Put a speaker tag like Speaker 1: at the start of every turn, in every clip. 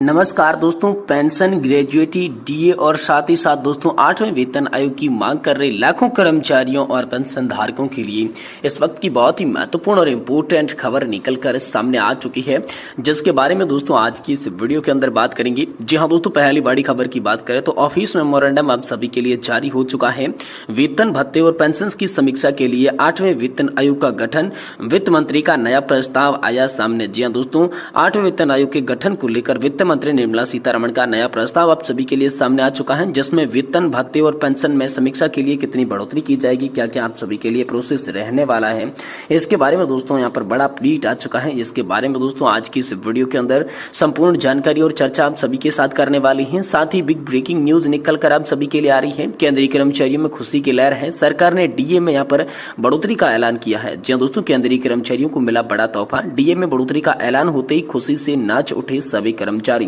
Speaker 1: नमस्कार दोस्तों, pension, gratuity, DA और साथ ही साथ दोस्तों 8वें वेतन आयोग की मांग कर रहे लाखों कर्मचारियों और पेंशन धारकों के लिए इस वक्त की बहुत ही महत्वपूर्ण और इम्पोर्टेंट खबर निकलकर सामने आ चुकी है, जिसके बारे में दोस्तों आज की इस वीडियो के अंदर बात करेंगे। जी हाँ दोस्तों, पहली बड़ी खबर की बात करें तो ऑफिस मेमोरेंडम आप सभी के लिए जारी हो चुका है। वेतन भत्ते और पेंशन की समीक्षा के लिए 8वें वेतन आयोग का गठन, वित्त मंत्री का नया प्रस्ताव आया सामने। जी हाँ दोस्तों, 8वें वेतन आयोग के गठन को लेकर वित्त मंत्री निर्मला सीतारमण का नया प्रस्ताव आप सभी के लिए सामने आ चुका है, जिसमें वेतन भत्ते और पेंशन में समीक्षा के लिए कितनी बढ़ोतरी की जाएगी, क्या क्या आप सभी के लिए प्रोसेस रहने वाला है, इसके बारे में दोस्तों यहाँ पर बड़ा अपडेट आ चुका है। इसके बारे में दोस्तों आज की इस वीडियो के अंदर संपूर्ण जानकारी और चर्चा आप सभी के साथ करने वाली है। साथ ही बिग ब्रेकिंग न्यूज निकल कर आप सभी के लिए आ रही है। केंद्रीय कर्मचारियों में खुशी की लहर है। सरकार ने डीए में यहाँ पर बढ़ोतरी का ऐलान किया है। जी दोस्तों, केंद्रीय कर्मचारियों को मिला बड़ा तोहफा। डीए में बढ़ोतरी का ऐलान होते ही खुशी से नाच उठे सभी कर्मचारी।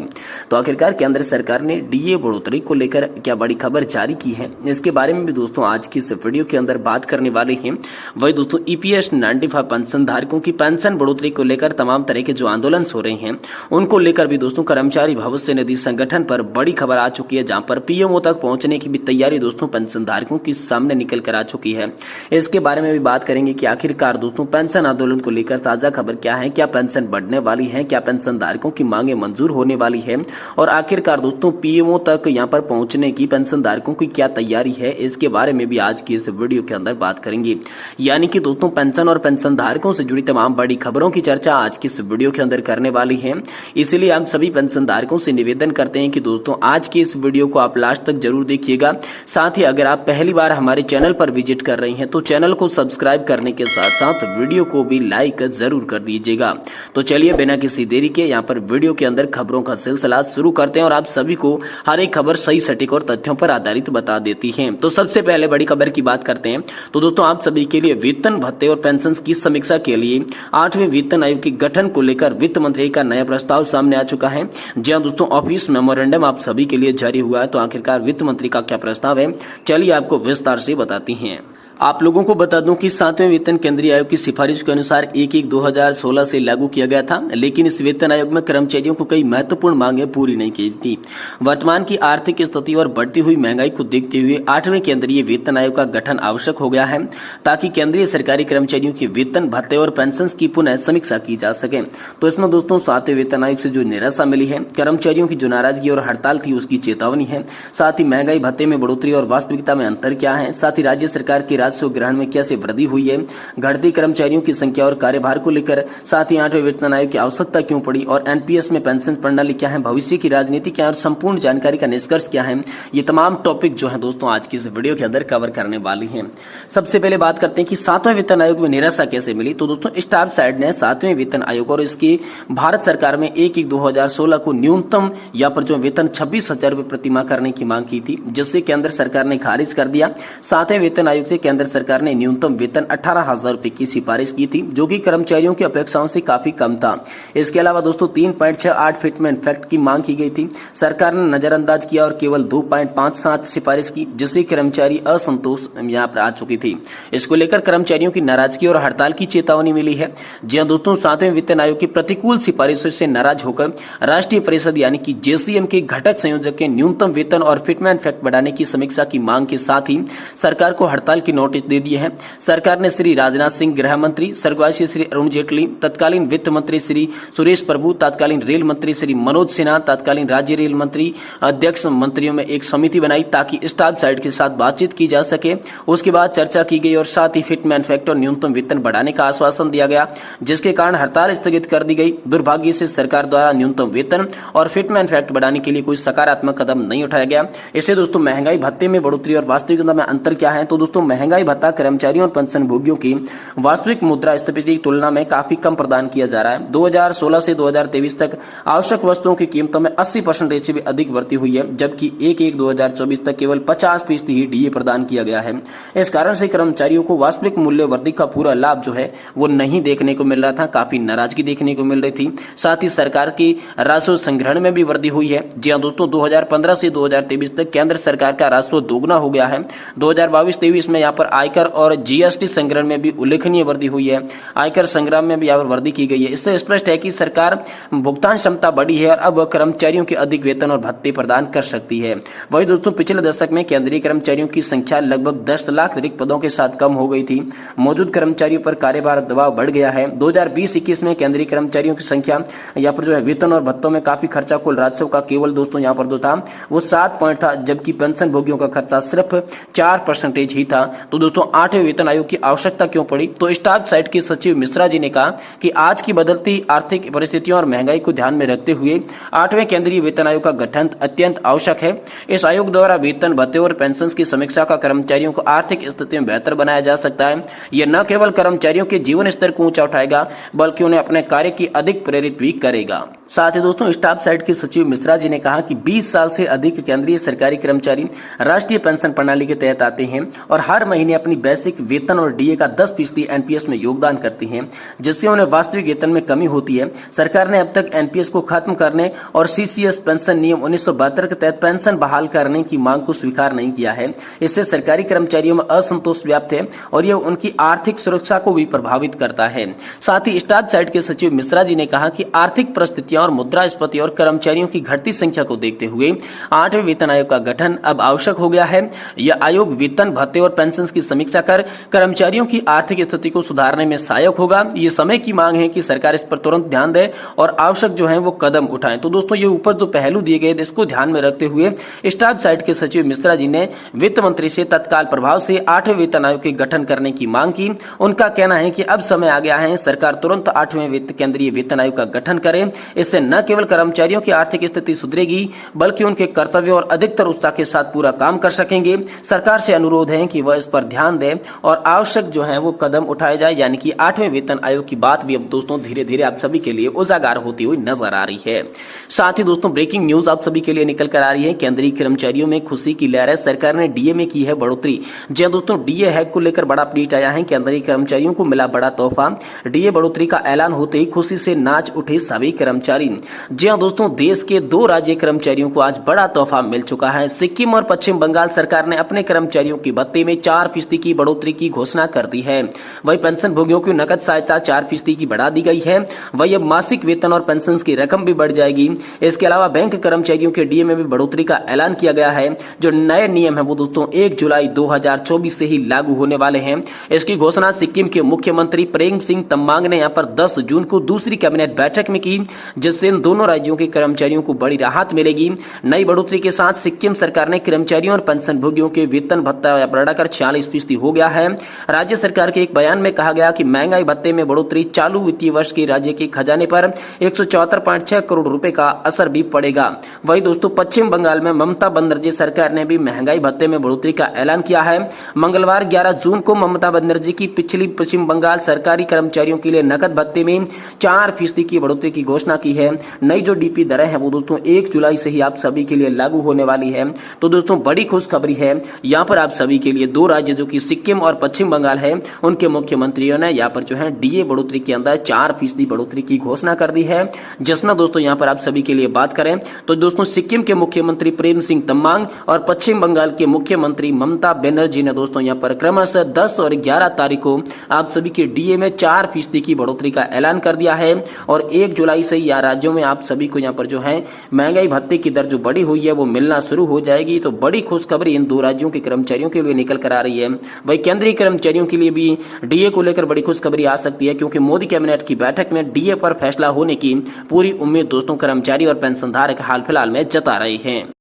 Speaker 1: तो आखिरकार केंद्र सरकार ने डीए बढ़ोतरी को लेकर क्या बड़ी खबर जारी की है, इसके बारे में भी दोस्तों आज की इस वीडियो के अंदर बात करने वाले हैं। वही दोस्तों ईपीएस 95 पेंशन धारकों की पेंशन बढ़ोतरी को लेकर तमाम तरह के जो आंदोलन हो रहे हैं, उनको लेकर भी दोस्तों कर्मचारी भविष्य निधि संगठन पर बड़ी खबर आ चुकी है, जहां पर पीएमओ तक पहुंचने की भी तैयारी दोस्तों पेंशन धारकों की सामने निकल कर आ चुकी है। इसके बारे में भी बात करेंगे कि आखिरकार दोस्तों पेंशन आंदोलन को लेकर ताजा खबर क्या है, क्या पेंशन बढ़ने वाली है, क्या पेंशन धारकों की मांगे मंजूर होने वाली है, और आखिरकार दोस्तों पीएमओ तक यहां पर पहुंचने की पेंशन धारकों की क्या तैयारी है, इसके बारे में भी आज की इस वीडियो के अंदर बात करेंगे। यानी कि दोस्तों पेंशन और पेंशन धारकों से जुड़ी तमाम बड़ी खबरों की चर्चा आज की इस वीडियो के अंदर करने वाली है। इसलिए हम सभी पेंशन धारकों से निवेदन करते हैं कि दोस्तों आज की इस वीडियो को आप लास्ट तक जरूर देखिएगा। साथ ही अगर आप पहली बार हमारे चैनल पर विजिट कर रहे हैं तो चैनल को सब्सक्राइब करने के साथ साथ वीडियो को भी लाइक जरूर कर दीजिएगा। तो चलिए बिना किसी देरी के यहाँ पर वीडियो के अंदर खबरों का सिलसिला शुरू करते हैं और आप सभी को हर एक खबर सही, सटीक और तथ्यों पर आधारित बता देती है। तो सबसे पहले बड़ी खबर की बात करते हैं तो दोस्तों आप सभी के लिए वेतन भत्ते और पेंशन की समीक्षा के लिए 8वें वेतन आयोग के गठन को लेकर वित्त मंत्री का नया प्रस्ताव सामने आ चुका है। जी हाँ दोस्तों, ऑफिस मेमोरेंडम आप सभी के लिए जारी हुआ है। तो आखिरकार वित्त मंत्री का क्या प्रस्ताव है, चलिए आपको विस्तार से बताती हैं। आप लोगों को बता दूं कि 7वें वेतन केंद्रीय आयोग की सिफारिश के अनुसार 1/1/2016 से लागू किया गया था, लेकिन इस वेतन आयोग में कर्मचारियों को कई महत्वपूर्ण मांगे पूरी नहीं की थी। वर्तमान की आर्थिक स्थिति और बढ़ती हुई महंगाई को देखते हुए 8वें केंद्रीय वेतन आयोग का गठन आवश्यक हो गया है, ताकि केंद्रीय सरकारी कर्मचारियों की वेतन भत्ते और पेंशन की पुनः समीक्षा की जा सके। तो इसमें दोस्तों 7वें वेतन आयोग से जो निराशा मिली है, कर्मचारियों की जो नाराजगी और हड़ताल थी उसकी चेतावनी है। साथ ही महंगाई भत्ते में बढ़ोतरी और वास्तविकता में अंतर क्या है, साथ ही राज्य सरकार की राजस्व ग्रहण में कैसे वृद्धि हुई है, घटती कर्मचारियों की संख्या और कार्यभार को लेकर, साथ ही 8वें वेतन आयोग की आवश्यकता क्यों पड़ी और एनपीएस में पेंशन प्रणाली क्या है, भविष्य की राजनीति क्या है और संपूर्ण जानकारी का निष्कर्ष क्या है, ये तमाम टॉपिक जो है दोस्तों आज की इस वीडियो के अंदर कवर करने वाली हैं। सबसे पहले बात करते हैं कि 7वें वेतन आयोग में निराशा कैसे मिली। तो दोस्तों स्टाफ साइड ने 7वें वेतन आयोग और इसकी भारत सरकार में 1/1/2016 को न्यूनतम या पर जो वेतन 26,000 रुपए प्रतिमाह करने की मांग की थी, जिससे केंद्र सरकार ने खारिज कर दिया। 7वें वेतन आयोग से केंद्र सरकार ने न्यूनतम वेतन 18,000 रुपए की सिफारिश की थी, जो कि कर्मचारियों की अपेक्षाओं से काफी कम था। इसके अलावा दोस्तों 3.68 फिटमेंट फैक्ट की मांग की गई थी, सरकार ने नजरअंदाज किया और केवल 2.57 सिफारिश की, जिससे कर्मचारी असंतोष यहाँ पर आ चुकी थी। इसको लेकर कर्मचारियों की नाराजगी और हड़ताल की चेतावनी मिली है। जी हाँ दोस्तों, 7वें वेतन आयोग की प्रतिकूल सिफारिशों से नाराज होकर राष्ट्रीय परिषद यानी कि जेसीएम के घटक संयोजक के न्यूनतम वेतन और फिटमेंट फैक्ट बढ़ाने की समीक्षा की मांग के साथ ही सरकार को हड़ताल की नोटिस दे दिए हैं। सरकार ने श्री राजनाथ सिंह गृह मंत्री, स्वर्गवासी श्री अरुण जेटली, तत्कालीन वित्त मंत्री श्री सुरेश प्रभु, तत्कालीन रेल मंत्री श्री मनोज सिन्हा, तत्कालीन राज्य रेल मंत्री अध्यक्ष मंत्रियों में एक समिति बनाई, ताकि स्टाफ साइड के साथ बातचीत की जा सके। उसके बाद चर्चा की गई और साथ ही फिटमेंट फैक्ट और न्यूनतम वेतन बढ़ाने का आश्वासन दिया गया, जिसके कारण हड़ताल स्थगित कर दी गई। दुर्भाग्य से सरकार द्वारा न्यूनतम वेतन और फिटमेंट फैक्ट बढ़ाने के लिए कोई सकारात्मक कदम नहीं उठाया गया। इससे दोस्तों महंगाई भत्ते में बढ़ोतरी और वास्तविकता में अंतर क्या है। तो दोस्तों महंगाई भत्ता कर्मचारियों और पेंशन भोगियों की वास्तविक मुद्रास्फीति की तुलना में काफी कम प्रदान किया जा रहा है। 2016 से 2023 तक आवश्यक वस्तुओं की कीमतों में 80% से भी अधिक वृद्धि हुई है, जबकि 1/1/2024 तक केवल 50% ही डीए प्रदान किया गया है। इस कारण से कर्मचारियों को वास्तविक मूल्य वृद्धि का पूरा लाभ जो है वो नहीं देखने को मिल रहा था, काफी नाराजगी देखने को मिल रही थी। साथ ही सरकार की राजस्व संग्रहण में भी वृद्धि हुई है। जी हाँ दोस्तों, 2015 से 2023 तक केंद्र सरकार का राजस्व दोगुना हो गया है। 2022-23 में यहाँ पर पर आयकर और जीएसटी संग्रह में भी उल्लेखनीय वृद्धि हुई है। आयकर संग्रह में भी यहाँ पर वृद्धि की गई है। इससे स्पष्ट है कि सरकार भुगतान क्षमता बढ़ी है और अब वह कर्मचारियों के अधिक वेतन और भत्ते प्रदान कर सकती है। वही दोस्तों पिछले दशक में केंद्रीय कर्मचारियों की संख्या लगभग 10 लाख रिक्त पदों के साथ कम हो गई थी। मौजूद कर्मचारियों पर कार्यभार दबाव बढ़ गया है। 2020-21 में केंद्रीय कर्मचारियों की संख्या यहाँ पर जो है वेतन और भत्तों में काफी खर्चा कुल राजस्व का केवल दोस्तों यहाँ पर जो था वो 7 पॉइंट था, जबकि पेंशन भोगियों का खर्चा सिर्फ 4% ही था। तो दोस्तों 8वें वेतन आयोग की आवश्यकता क्यों पड़ी? तो स्टाफ साइट के सचिव मिश्रा जी ने कहा कि आज की बदलती आर्थिक परिस्थितियों और महंगाई को ध्यान में रखते हुए 8वें केंद्रीय वेतन आयोग का गठन अत्यंत आवश्यक है। इस आयोग द्वारा वेतन भत्ते और पेंशन की समीक्षा का कर्मचारियों को आर्थिक स्थिति में बेहतर बनाया जा सकता है। यह न केवल कर्मचारियों के जीवन स्तर को ऊंचा उठाएगा बल्कि उन्हें अपने कार्य की अधिक प्रेरित भी करेगा। साथ ही दोस्तों स्टाफ साइट के सचिव मिश्रा जी ने कहा कि 20 साल से अधिक केंद्रीय सरकारी कर्मचारी राष्ट्रीय पेंशन प्रणाली के तहत आते हैं और हर महीने अपनी बेसिक वेतन और डीए का 10% एनपीएस में योगदान करते हैं, जिससे उन्हें वास्तविक वेतन में कमी होती है। सरकार ने अब तक एनपीएस को खत्म करने और सीसीएस पेंशन नियम 1972 के तहत पेंशन बहाल करने की मांग को स्वीकार नहीं किया है। इससे सरकारी कर्मचारियों में असंतोष व्याप्त है और यह उनकी आर्थिक सुरक्षा को भी प्रभावित करता है। साथ ही स्टाफ साइट के सचिव मिश्रा जी ने कहा कि आर्थिक परिस्थितियां और मुद्रास्फीति और कर्मचारियों की घटती संख्या को देखते हुए 8वें वेतन आयोग का गठन अब आवश्यक हो गया है। यह आयोग वेतन भत्ते और पेंशन की समीक्षा कर कर्मचारियों की आर्थिक स्थिति को सुधारने में सहायक होगा। ये समय की मांग है कि सरकार इस पर तुरंत ध्यान दे और आवश्यक जो है वो कदम उठाए। तो दोस्तों ये ऊपर जो पहलू दिए गए इसको ध्यान में रखते हुए स्टाफ साइट के सचिव मिश्रा जी ने वित्त मंत्री से तत्काल प्रभाव से 8वें वेतन आयोग के गठन करने की मांग की। उनका कहना है कि अब समय आ गया है, सरकार तुरंत 8वें केंद्रीय वेतन आयोग का गठन करे। इससे न केवल कर्मचारियों की आर्थिक स्थिति सुधरेगी बल्कि उनके कर्तव्य और अधिकतर उत्साह के साथ पूरा काम कर सकेंगे। सरकार से अनुरोध है कि वह इस पर ध्यान दे और आवश्यक जो है वो कदम उठाए जाए। यानी कि 8वें वेतन आयोग की बात भी अब दोस्तों धीरे धीरे आप सभी के लिए उजागर होती हुई नजर आ रही है। साथ ही दोस्तों ब्रेकिंग न्यूज आप सभी के लिए निकल कर आ रही है। केंद्रीय कर्मचारियों में खुशी की लहर है, सरकार ने डीए में की है बढ़ोतरी। जी दोस्तों डीए हैक को लेकर बड़ा अपडेट आया है। केंद्रीय कर्मचारियों को मिला बड़ा तोहफा, डीए बढ़ोतरी का ऐलान होते ही खुशी से नाच उठे सभी कर्मचारी। जी हां दोस्तों देश के 2 राज्य कर्मचारियों को आज बड़ा तोहफा मिल चुका है। सिक्किम और पश्चिम बंगाल सरकार ने अपने कर्मचारियों की भत्ते में 4% की बढ़ोतरी की घोषणा कर दी है। वही पेंशन भोगियों की नकद सहायता 4% की बढ़ा दी गई है। वही अब मासिक वेतन और पेंशन की रकम भी बढ़ जाएगी। इसके अलावा बैंक कर्मचारियों के डीए में भी बढ़ोतरी का ऐलान किया गया है। जो नए नियम है वो दोस्तों 1 जुलाई 2024 से ही लागू होने वाले हैं। इसकी घोषणा सिक्किम के मुख्यमंत्री प्रेम सिंह तमांग ने यहाँ पर 10 जून को दूसरी कैबिनेट बैठक में की, जिससे इन दोनों राज्यों के कर्मचारियों को बड़ी राहत मिलेगी। नई बढ़ोतरी के साथ सिक्किम सरकार ने कर्मचारियों और पेंशन भोगियों के वेतन भत्ता बढ़ाकर 46% हो गया है। राज्य सरकार के एक बयान में कहा गया कि महंगाई भत्ते में बढ़ोतरी चालू वित्तीय वर्ष के राज्य के खजाने पर 174.6 करोड़ रुपए का असर भी पड़ेगा। वही दोस्तों पश्चिम बंगाल में ममता बनर्जी सरकार ने भी महंगाई भत्ते में बढ़ोतरी का ऐलान किया है। मंगलवार 11 जून को ममता बनर्जी की पिछली पश्चिम बंगाल सरकारी कर्मचारियों के लिए नकद भत्ते में 4% की बढ़ोतरी की घोषणा की है। नई जो डीपी दरें हैं वो दोस्तों 1 जुलाई से ही आप सभी के लिए लागू होने वाली है। तो दोस्तों बड़ी खुशखबरी है यहाँ पर आप सभी के लिए। 2 राज्य जो कि सिक्किम और पश्चिम बंगाल है उनके मुख्यमंत्रियों ने यहाँ पर जो है डीए बढ़ोतरी के अंदर 4% बढ़ोतरी की घोषणा कर दी है। जिसमें दोस्तों यहाँ पर आप सभी के लिए बात करें तो दोस्तों सिक्किम के मुख्यमंत्री प्रेम सिंह तमांग और पश्चिम बंगाल के मुख्यमंत्री ममता बनर्जी ने दोस्तों यहाँ पर क्रमशः 10 और 11 तारीख को आप सभी के डीए में 4% की बढ़ोतरी का ऐलान कर दिया है। और 1 जुलाई से ही राज्यों में आप सभी को यहाँ पर जो है महंगाई भत्ते की दर जो बढ़ी हुई है वो मिलना शुरू हो जाएगी। तो बड़ी खुशखबरी इन 2 राज्यों के कर्मचारियों के लिए निकल कर आ रही है। वही केंद्रीय कर्मचारियों के लिए भी डीए को लेकर बड़ी खुशखबरी आ सकती है, क्योंकि मोदी कैबिनेट की बैठक में डीए पर फैसला होने की पूरी उम्मीद दोस्तों कर्मचारी और पेंशनधारक हाल फिलहाल में जता रहे हैं।